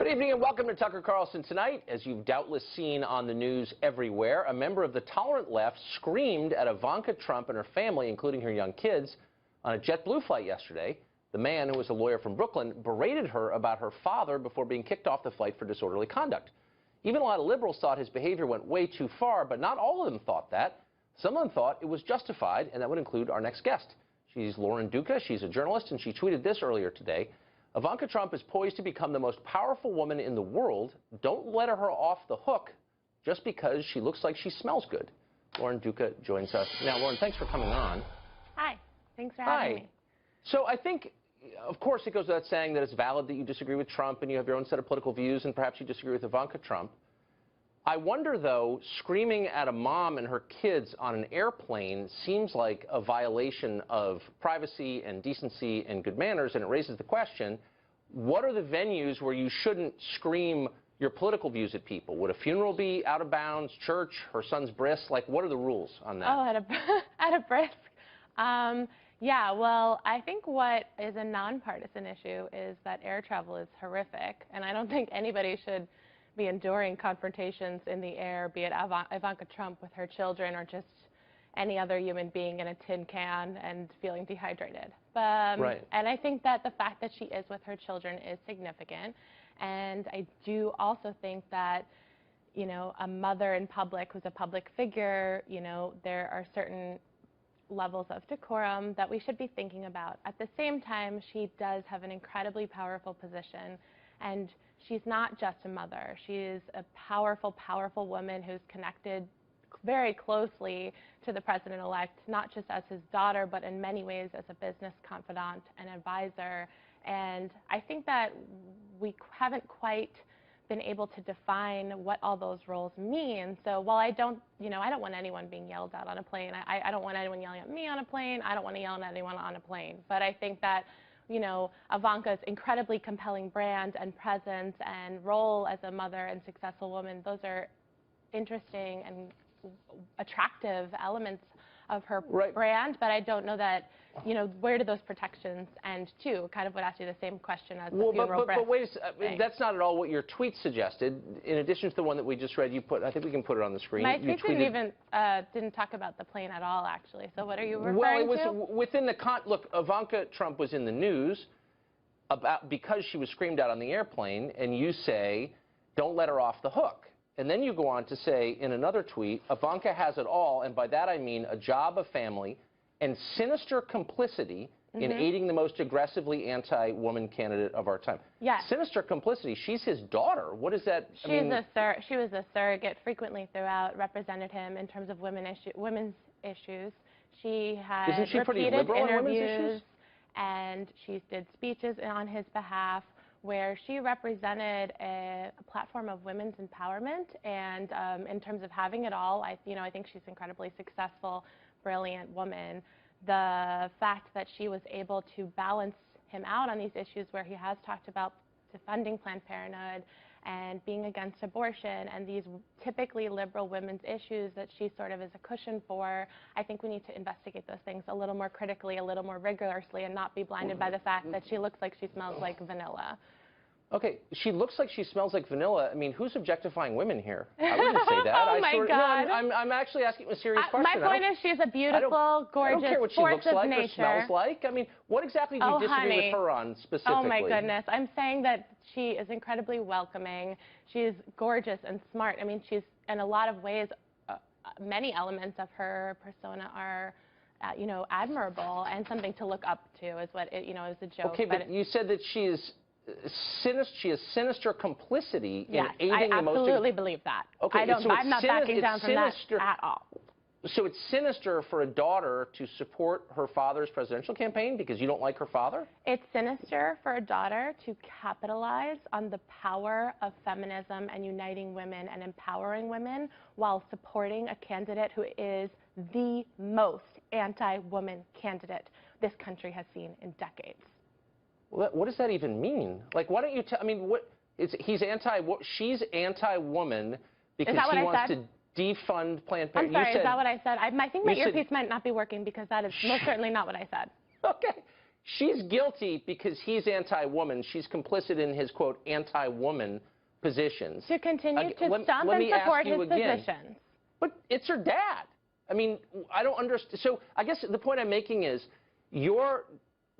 Good evening and welcome to Tucker Carlson Tonight. As you've doubtless seen on the news everywhere, a member of the tolerant left screamed at Ivanka Trump and her family, including her young kids, on a JetBlue flight yesterday. The man, who was a lawyer from Brooklyn, berated her about her father before being kicked off the flight for disorderly conduct. Even a lot of liberals thought his behavior went way too far, but not all of them thought that. Some of them thought it was justified, and that would include our next guest. She's Lauren Duca. She's a journalist, and she tweeted this earlier today. Ivanka Trump is poised to become the most powerful woman in the world. Don't let her off the hook just because she looks like she smells good. Lauren Duca joins us. Now, Lauren, thanks for coming on. Hi. Thanks for having me. So I think, of course, it goes without saying that it's valid that you disagree with Trump and you have your own set of political views and perhaps you disagree with Ivanka Trump. I wonder, though, screaming at a mom and her kids on an airplane seems like a violation of privacy and decency and good manners, and it raises the question, what are the venues where you shouldn't scream your political views at people? Would a funeral be out of bounds, church, her son's bris? Like, what are the rules on that? Oh, at a brisk. Yeah, well, I think what is a nonpartisan issue is that air travel is horrific, and I don't think anybody should be enduring confrontations in the air, be it Ivanka Trump with her children or just any other human being in a tin can and feeling dehydrated. Right. And I think that the fact that she is with her children is significant. And I do also think that, you know, a mother in public who's a public figure, you know, there are certain levels of decorum that we should be thinking about. At the same time, she does have an incredibly powerful position, and she's not just a mother. She is a powerful, powerful woman who's connected very closely to the president-elect, not just as his daughter, but in many ways as a business confidant and advisor. And I think that we haven't quite been able to define what all those roles mean. So while I don't want anyone being yelled at on a plane. I don't want anyone yelling at me on a plane. I don't want to yell at anyone on a plane. But I think that, you know, Ivanka's incredibly compelling brand and presence and role as a mother and successful woman, those are interesting and attractive elements of her brand, but I don't know that, you know, where do those protections end too? Kind of would ask you the same question as the funeral but wait a second, that's not at all what your tweet suggested. In addition to the one that we just read, you put, I think we can put it on the screen. My tweet didn't talk about the plane at all, actually. So what are you referring to? Well, it was within the look, Ivanka Trump was in the news because she was screamed at on the airplane, and you say, don't let her off the hook. And then you go on to say in another tweet, Ivanka has it all, and by that I mean a job, a family, and sinister complicity in aiding the most aggressively anti-woman candidate of our time. Yes. Sinister complicity. She's his daughter. What is that? She was a surrogate frequently throughout, represented him in terms of women's issues. She had Isn't she pretty liberal on women's issues? And she did speeches on his behalf where she represented a platform of women's empowerment, and in terms of having it all, I think she's an incredibly successful, brilliant woman. The fact that she was able to balance him out on these issues where he has talked about defunding Planned Parenthood and being against abortion and these typically liberal women's issues that she sort of is a cushion for, I think we need to investigate those things a little more critically, a little more rigorously, and not be blinded by the fact that she looks like she smells like vanilla. Okay, she looks like she smells like vanilla. I mean, who's objectifying women here? I wouldn't say that. Oh, my God. No, I'm actually asking a serious question. My point is she's a beautiful, gorgeous I don't care what she looks like or smells like. I mean, what exactly do you disagree with her on specifically? Oh, my goodness. I'm saying that she is incredibly welcoming. She's gorgeous and smart. I mean, she's, in a lot of ways, many elements of her persona are you know, admirable and something to look up to is what, is a joke. Okay, but you said that she has sinister complicity in aiding the most... Yes, I absolutely believe that. Okay, I'm not backing down from that at all. So it's sinister for a daughter to support her father's presidential campaign because you don't like her father? It's sinister for a daughter to capitalize on the power of feminism and uniting women and empowering women while supporting a candidate who is the most anti-woman candidate this country has seen in decades. What does that even mean? Like, why don't you tell? I mean, she's anti-woman because he wants to defund Planned Parenthood. I'm sorry, is that what I said? I think my earpiece might not be working because that is most certainly not what I said. Okay. she's guilty because he's anti-woman. She's complicit in his, quote, anti-woman positions. To continue to stump and support his positions. But it's her dad. I mean, I don't understand. So I guess the point I'm making is you're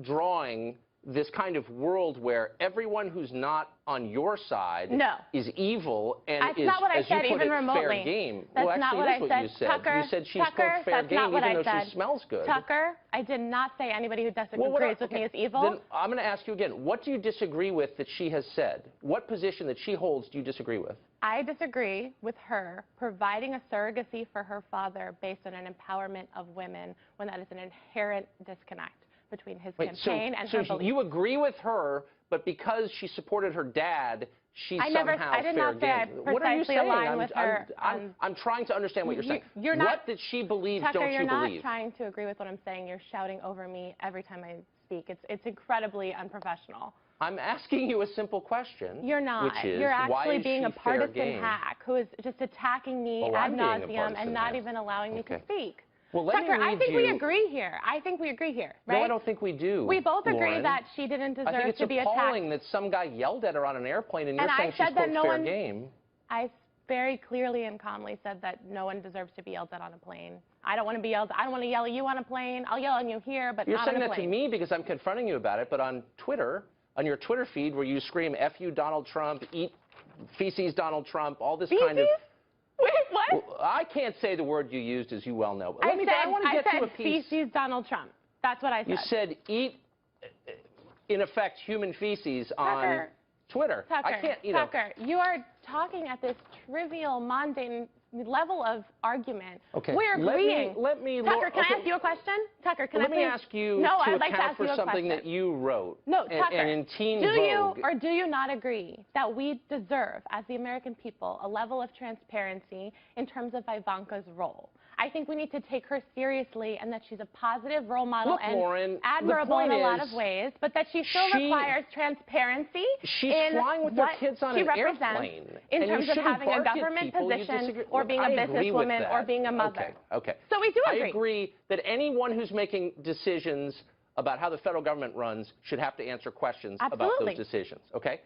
drawing this kind of world where everyone who's not on your side is evil and that's is, not what I as said, you put even it, remotely. fair game. That's well, not actually, what that's I what said. you said. Tucker, you said she's, Tucker, quote, fair that's game, not what even I though said. she smells good. Tucker, I did not say anybody who disagrees with me is evil. Then I'm going to ask you again. What do you disagree with that she has said? What position that she holds do you disagree with? I disagree with her providing a surrogacy for her father based on an empowerment of women when that is an inherent disconnect between his campaign and her beliefs. You agree with her, but because she supported her dad, she's somehow fair game. I did not say I precisely align with her. I'm trying to understand what you're saying. What did she believe Tucker, don't you believe? You're not believe? trying to agree with what I'm saying. You're shouting over me every time I speak. It's incredibly unprofessional. I'm asking you a simple question. You're not. Which is, you're actually being a partisan game? hack who is just attacking me ad nauseum and not even allowing me to speak. Well, Tucker, I think we agree here. I think we agree here, right? No, I don't think we do. We both agree Lauren. that she didn't deserve to be attacked. I think it's appalling that some guy yelled at her on an airplane and you're saying she's fair game. I very clearly and calmly said that no one deserves to be yelled at on a plane. I don't want to be yelled at. I don't want to yell at you on a plane. I'll yell at you here, but not on a plane. You're saying that to me because I'm confronting you about it, but on Twitter, on your Twitter feed where you scream, F you, Donald Trump, eat feces, Donald Trump, all this kind of... Wait, what? Well, I can't say the word you used, as you well know. I said feces Donald Trump. That's what I said. You said eat, in effect, human feces on Twitter. Tucker, I can't, Tucker, you are talking at this trivial, mundane level of argument. Okay. We're agreeing. Tucker, can I ask you a question? Tucker, can I please? Let me ask you to account for something that you wrote. No, Tucker, and in Teen do you Vogue. or do you not agree that we deserve, as the American people, a level of transparency in terms of Ivanka's role? I think we need to take her seriously and that she's a positive role model and Lauren, admirable in a lot of ways, but that she still requires transparency in flying with her kids on she an represents airplane. in terms of having a government position or being a businesswoman or being a mother. Okay. So we do agree. I agree that anyone who's making decisions about how the federal government runs should have to answer questions about those decisions. Okay?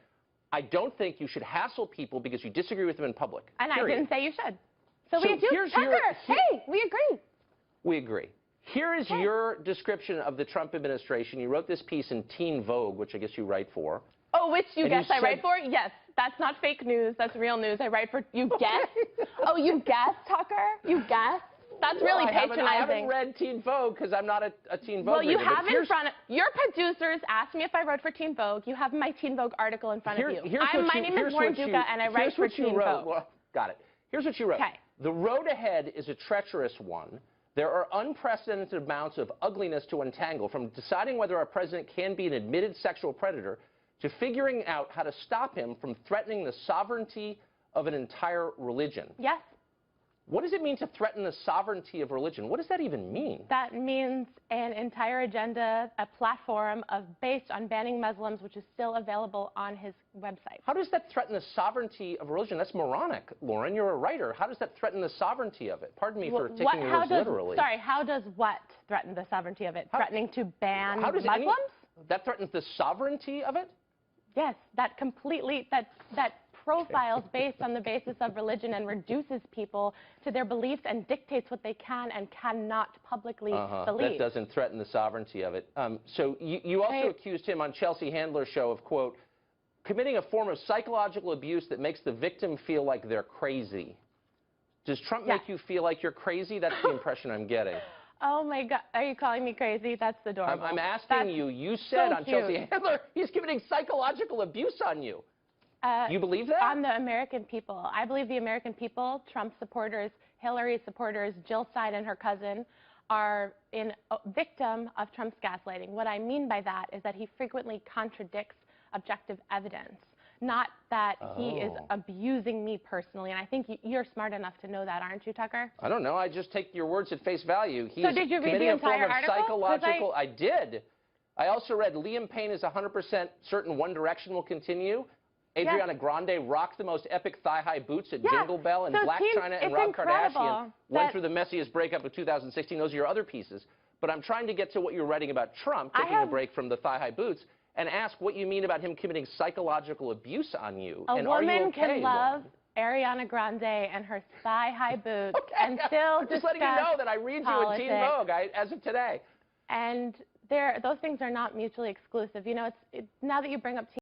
I don't think you should hassle people because you disagree with them in public. And I didn't say you should. So we do. Tucker, hey, we agree. We agree. Here is your description of the Trump administration. You wrote this piece in Teen Vogue, which I guess you write for. Oh, which you guess I write for? Yes. That's not fake news. That's real news. I write for, you guess? Oh, you guess, Tucker? You guess? That's really patronizing. I haven't read Teen Vogue because I'm not a Teen Vogue reader. Well, you have in front of your producers asked me if I wrote for Teen Vogue. You have my Teen Vogue article in front of you. My name is Lauren Duca, and I write for Teen Vogue. Well, got it. Here's what you wrote. Okay. The road ahead is a treacherous one. There are unprecedented amounts of ugliness to untangle, from deciding whether our president can be an admitted sexual predator to figuring out how to stop him from threatening the sovereignty of an entire religion. Yes. What does it mean to threaten the sovereignty of religion? What does that even mean? That means an entire agenda, a platform based on banning Muslims, which is still available on his website. How does that threaten the sovereignty of religion? That's moronic, Lauren. You're a writer. How does that threaten the sovereignty of it? Pardon me for taking your words literally. Sorry, how does what threaten the sovereignty of it? Threatening to ban Muslims? That threatens the sovereignty of it? Yes, that completely, that profiles based on the basis of religion and reduces people to their beliefs and dictates what they can and cannot publicly believe. That doesn't threaten the sovereignty of it. So you also accused him on Chelsea Handler's show of, quote, committing a form of psychological abuse that makes the victim feel like they're crazy. Does Trump make you feel like you're crazy? That's the impression I'm getting. Oh, my God. Are you calling me crazy? That's adorable. I'm asking you. You said on Chelsea Handler he's committing psychological abuse on you. You believe that? On the American people. I believe the American people, Trump supporters, Hillary supporters, Jill Stein and her cousin, are a victim of Trump's gaslighting. What I mean by that is that he frequently contradicts objective evidence, not that he is abusing me personally. And I think you're smart enough to know that, aren't you, Tucker? I don't know. I just take your words at face value. So did you read the entire article? I did. I also read Liam Payne is 100% certain One Direction will continue. Adriana Grande rocked the most epic thigh-high boots at Jingle Bell, and Black China and Rob Kardashian went through the messiest breakup of 2016. Those are your other pieces. but I'm trying to get to what you're writing about Trump taking a break from the thigh-high boots and ask what you mean about him committing psychological abuse on you. And are you okay, woman can love Lauren? Ariana Grande and her thigh-high boots and still I'm just letting you know that I read you in Teen Vogue as of today. And those things are not mutually exclusive. You know, now that you bring up